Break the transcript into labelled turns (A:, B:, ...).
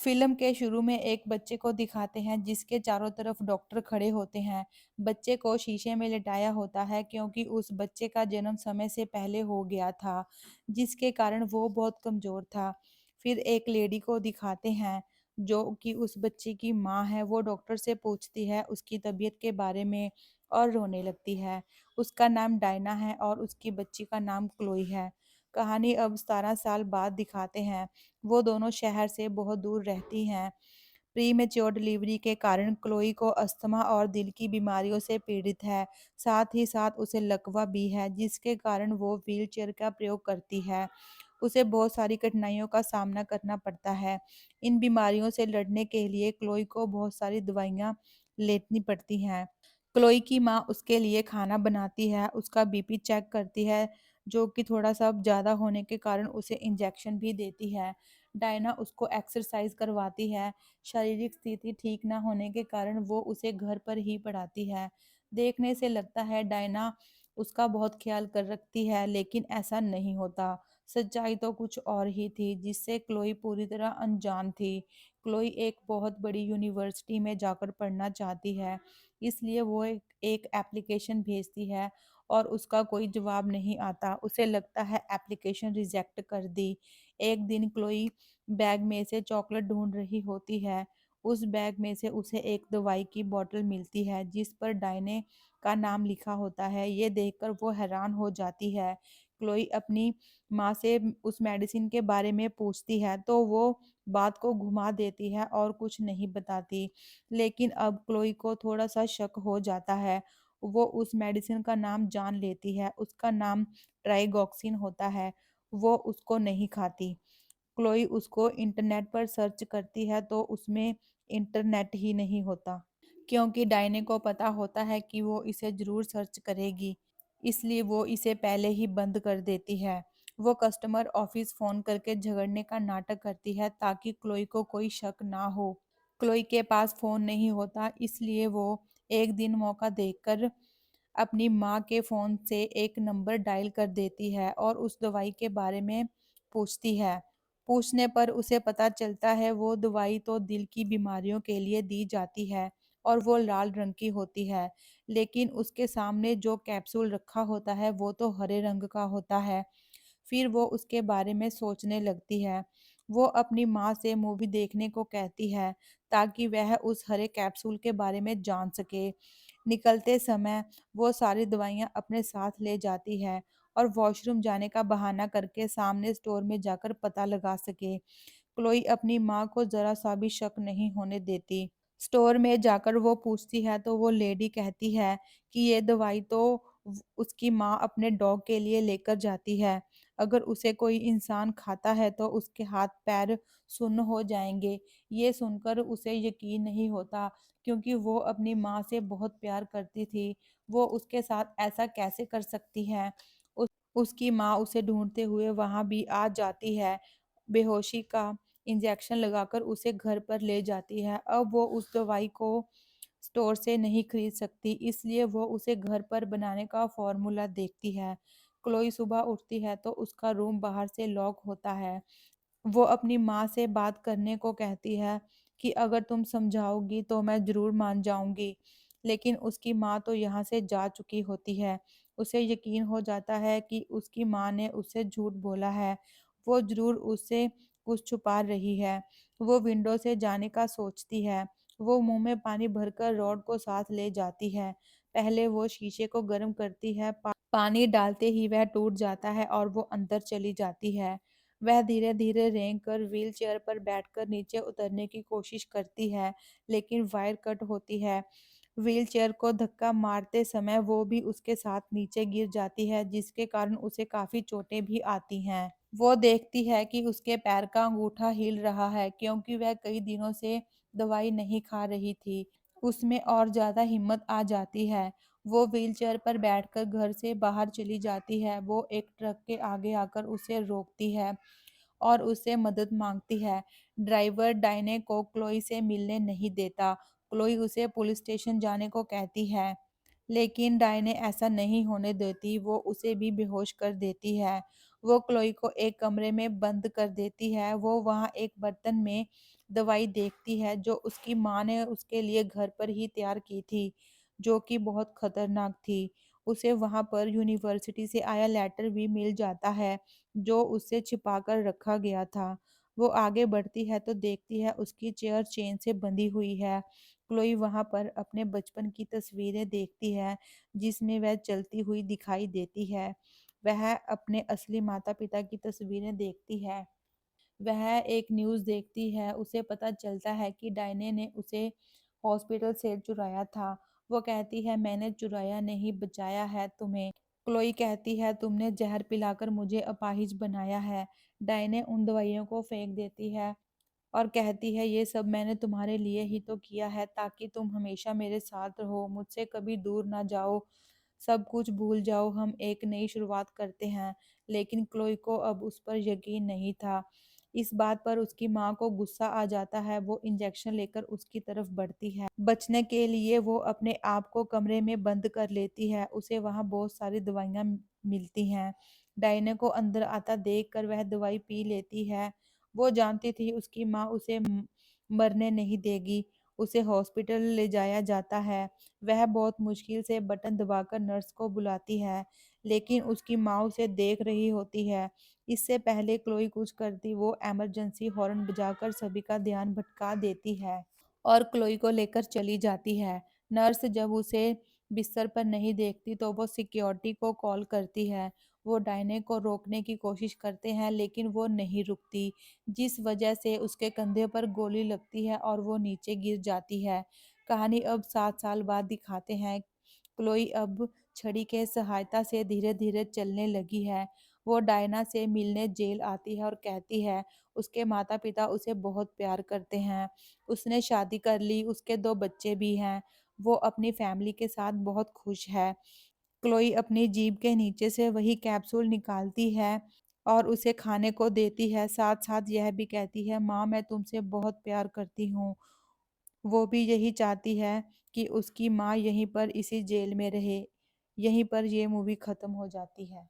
A: Film के शुरू में एक बच्चे को दिखाते हैं जिसके चारों तरफ डॉक्टर खड़े होते हैं। बच्चे को शीशे में लिटाया होता है क्योंकि उस बच्चे का जन्म समय से पहले हो गया था, जिसके कारण वो बहुत कमजोर था। फिर एक लेडी को दिखाते हैं जो कि उस बच्चे की माँ है। वो डॉक्टर से पूछती है उसकी तबीयत के बारे में और रोने लगती है। उसका नाम डायना है और उसकी बच्ची का नाम क्लोई है। कहानी अब 17 साल बाद दिखाते हैं। वो दोनों शहर से बहुत दूर रहती हैं। प्री मैच्योर डिलीवरी के कारण क्लोई को अस्थमा और दिल की बीमारियों से पीड़ित है। साथ ही साथ उसे लकवा भी है, जिसके कारण वो व्हीलचेयर का प्रयोग करती है। उसे बहुत सारी कठिनाइयों का सामना करना पड़ता है। इन बीमारियों से लड़ने के लिए क्लोई को बहुत सारी दवाइयाँ लेनी पड़ती हैं। क्लोई की माँ उसके लिए खाना बनाती है, उसका बीपी चेक करती है, जो कि थोड़ा-सा ज़्यादा होने के कारण उसे इंजेक्शन भी देती है। डायना उसको एक्सरसाइज करवाती है। शारीरिक स्थिति ठीक ना होने के कारण वो उसे घर पर ही पढ़ाती है। देखने से लगता है डायना उसका बहुत ख्याल कर रखती है, लेकिन ऐसा नहीं होता। सच्चाई तो कुछ और ही थी, जिससे क्लोई पूरी तरह अनजान थी। क्लोई एक बहुत बड़ी यूनिवर्सिटी में जाकर पढ़ना चाहती है, इसलिए वो एक एप्लीकेशन भेजती है और उसका कोई जवाब नहीं आता। उसे लगता है एप्लीकेशन रिजेक्ट कर दी। एक दिन क्लोई बैग में से चॉकलेट ढूंढ रही होती है। उस बैग में से उसे एक दवाई की बोतल मिलती है जिस पर डायने का नाम लिखा होता है। ये देखकर वो हैरान हो जाती है। क्लोई अपनी माँ से उस मेडिसिन के बारे में पूछती है तो वो बात को घुमा देती है और कुछ नहीं बताती। लेकिन अब क्लोई को थोड़ा-सा शक हो जाता है। वो उस मेडिसिन का नाम जान लेती है। उसका नाम ट्राइगॉक्सिन होता है। वो उसको नहीं खाती। क्लोई उसको इंटरनेट पर सर्च करती है तो उसमें इंटरनेट ही नहीं होता। क्योंकि डायने को पता होता है कि वो इसे ज़रूर सर्च करेगी, इसलिए वो इसे पहले ही बंद कर देती है। वो कस्टमर ऑफिस फ़ोन करके झगड़ने का नाटक करती है ताकि क्लोई को कोई शक ना हो। क्लोई के पास फ़ोन नहीं होता, इसलिए वो एक दिन मौका देखकर अपनी माँ के फ़ोन से एक नंबर डायल कर देती है और उस दवाई के बारे में पूछती है। पूछने पर उसे पता चलता है वो दवाई तो दिल की बीमारियों के लिए दी जाती है और वो लाल रंग की होती है, लेकिन उसके सामने जो कैप्सूल रखा होता है वो तो हरे रंग का होता है। फिर वो उसके बारे में सोचने लगती है। वो अपनी माँ से मूवी देखने को कहती है ताकि वह उस हरे कैप्सूल के बारे में जान सके। निकलते समय वो सारी दवाइयाँ अपने साथ ले जाती है और वॉशरूम जाने का बहाना करके सामने स्टोर में जाकर पता लगा सके। क्लोई अपनी माँ को ज़रा सा भी शक नहीं होने देती। स्टोर में जाकर वो पूछती है तो वो लेडी कहती है कि ये दवाई तो उसकी माँ अपने डॉग के लिए लेकर जाती है। अगर उसे कोई इंसान खाता है तो उसके हाथ पैर सुन्न हो जाएंगे। ये सुनकर उसे यकीन नहीं होता, क्योंकि वो अपनी माँ से बहुत प्यार करती थी। वो उसके साथ ऐसा कैसे कर सकती है। उसकी माँ उसे ढूंढते हुए वहां भी आ जाती है। बेहोशी का इंजेक्शन लगाकर उसे घर पर ले जाती है। अब वो उस दवाई को स्टोर से नहीं खरीद सकती, इसलिए वो उसे घर पर बनाने का फॉर्मूला देखती है। क्लोई सुबह उठती है तो उसका रूम बाहर से लॉक होता है। वो अपनी माँ से बात करने को कहती है कि अगर तुम समझाओगी तो मैं ज़रूर मान जाऊँगी। लेकिन उसकी माँ तो यहाँ से जा चुकी होती है। उसे यकीन हो जाता है कि उसकी माँ ने उससे झूठ बोला है। वो ज़रूर उससे कुछ छुपा रही है। वो विंडो से जाने का सोचती है। वो मुँह में पानी भरकर रॉड को साथ ले जाती है। पहले वो शीशे को गर्म करती है। पानी डालते ही वह टूट जाता है और वो अंदर चली जाती है। वह धीरे-धीरे रेंग कर व्हीलचेयर पर बैठकर नीचे उतरने की कोशिश करती है, लेकिन वायर कट होती है। व्हीलचेयर को धक्का मारते समय वो भी उसके साथ नीचे गिर जाती है, जिसके कारण उसे काफ़ी चोटें भी आती हैं। वो देखती है कि उसके पैर का अंगूठा हिल रहा है, क्योंकि वह कई दिनों से दवाई नहीं खा रही थी। उसमें और ज़्यादा हिम्मत आ जाती है। वो व्हीलचेयर पर बैठकर घर से बाहर चली जाती है। वो एक ट्रक के आगे आकर उसे रोकती है और उससे मदद मांगती है। ड्राइवर डायने को क्लोई से मिलने नहीं देता। क्लोई उसे पुलिस स्टेशन जाने को कहती है, लेकिन डायने ऐसा नहीं होने देती। वो उसे भी बेहोश कर देती है वो क्लोई को एक कमरे में बंद कर देती है। वो वहाँ एक बर्तन में दवाई देखती है जो उसकी माँ ने उसके लिए घर पर ही तैयार की थी, जो कि बहुत खतरनाक थी। उसे वहाँ पर यूनिवर्सिटी से आया लेटर भी मिल जाता है, जो उससे छिपा कर रखा गया था। वो आगे बढ़ती है तो देखती है उसकी चेयर चेन से बंधी हुई है। क्लोई वहाँ पर अपने बचपन की तस्वीरें देखती है, जिसमें वह चलती हुई दिखाई देती है। वह अपने असली माता-पिता की तस्वीरें देखती है। वह एक न्यूज़ देखती है, उसे पता चलता है कि डायने ने उसे हॉस्पिटल से चुराया था। वो कहती है, मैंने चुराया नहीं, बचाया है तुम्हें। क्लोई कहती है, तुमने जहर पिलाकर मुझे अपाहिज बनाया है। डायने उन दवाइयों को फेंक देती है और कहती है, ये सब मैंने तुम्हारे लिए ही तो किया है, ताकि तुम हमेशा मेरे साथ रहो, मुझसे कभी दूर ना जाओ, सब कुछ भूल जाओ, हम एक नई शुरुआत करते हैं। लेकिन क्लोई को अब उस पर यकीन नहीं था। इस बात पर उसकी माँ को गुस्सा आ जाता है। वो इंजेक्शन लेकर उसकी तरफ बढ़ती है। बचने के लिए वो अपने आप को कमरे में बंद कर लेती है। उसे वहाँ बहुत सारी दवाइयाँ मिलती हैं। डायने को अंदर आता देखकर वह दवाई पी लेती है। वो जानती थी उसकी माँ उसे मरने नहीं देगी। उसे हॉस्पिटल ले जाया जाता है। वह बहुत मुश्किल से बटन दबाकर नर्स को बुलाती है, लेकिन उसकी माँ उसे देख रही होती है। इससे पहले क्लोई कुछ करती, वो इमरजेंसी हॉर्न बजाकर सभी का ध्यान भटका देती है और क्लोई को लेकर चली जाती है। नर्स जब उसे बिस्तर पर नहीं देखती तो वो सिक्योरिटी को कॉल करती है। वो डायने को रोकने की कोशिश करते हैं, लेकिन वो नहीं रुकती, जिस वजह से उसके कंधे पर गोली लगती है और वो नीचे गिर जाती है। कहानी अब 7 साल बाद दिखाते हैं। क्लोई अब छड़ी के सहायता से धीरे धीरे चलने लगी है। वो डायना से मिलने जेल आती है और कहती है उसके माता पिता उसे बहुत प्यार करते हैं। उसने शादी कर ली, उसके 2 बच्चे भी हैं। वो अपनी फैमिली के साथ बहुत खुश है। क्लोई अपनी जीभ के नीचे से वही कैप्सूल निकालती है और उसे खाने को देती है। साथ-साथ यह भी कहती है, माँ मैं तुमसे बहुत प्यार करती हूँ। वो भी यही चाहती है कि उसकी माँ यहीं पर इसी जेल में रहे। यहीं पर ये मूवी खत्म हो जाती है।